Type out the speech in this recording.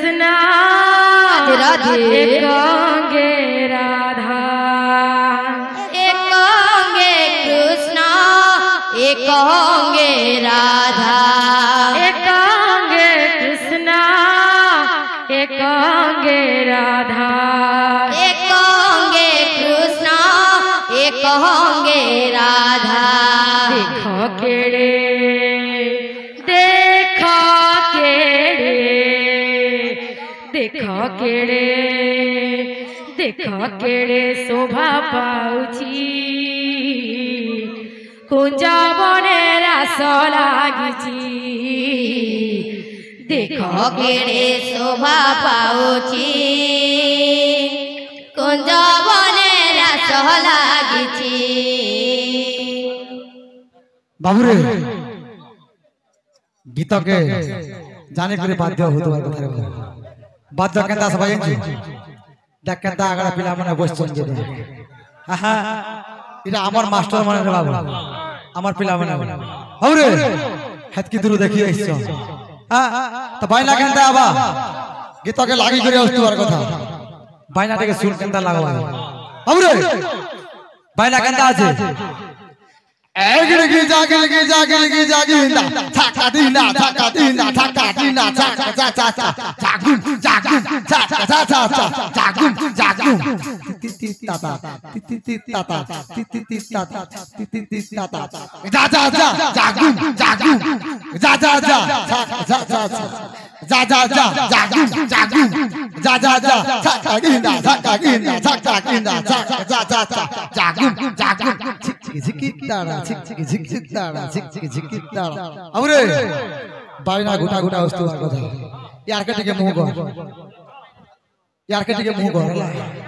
कृष्णा राधे एकांगे राधा एकांगे कृष्णा एकांगे राधा एकांगे कृष्णा एकांगे राधा एकांगे कृष्णा एकांगे राधा देखो केड़े देखो केड़े देखो केड़े देखो केड़े शोभा पाउची कुंजा बने रास लागिची देखो केड़े शोभा पाउची कुंज बने रास लागिची बाबूरे गीत के जाने के बाध्य होतो बाध्य केंता सब जानि देख केंता आगड़ा पिला माने बसछन जे आहा इरा हमर मास्टर माने रे बाबू हमर पिला माने बाबूरे हाथ की दूर देखि आइछ तो बायना केंता आबा गीत के लागि करे अस्तुवार कथा बायना के सुन केंता लागबा बाबूरे बायना केंता आछे एगड़गी जागड़गी जागड़गी जागिंदा थाका दिना थाका दिना थाका दिना थाका चा चा चा जागुम जागुम थाका चा चा चा जागुम जागुम ति ताता ति ताता ति ताता ति ताता जा जा जा जागुम जागुम जा जा जा थाका चा चा चा जा जा जा जागुम जागुम जा जा जा थाका गिंदा थाका गिंदा थाका गिंदा थाका चा चा चा जागुम जागुम झिकी तारा झिक तारा झिक तारा अरे बायना गुटा गुटा वस्तु কথা यार के मुंह कर यार के मुंह कर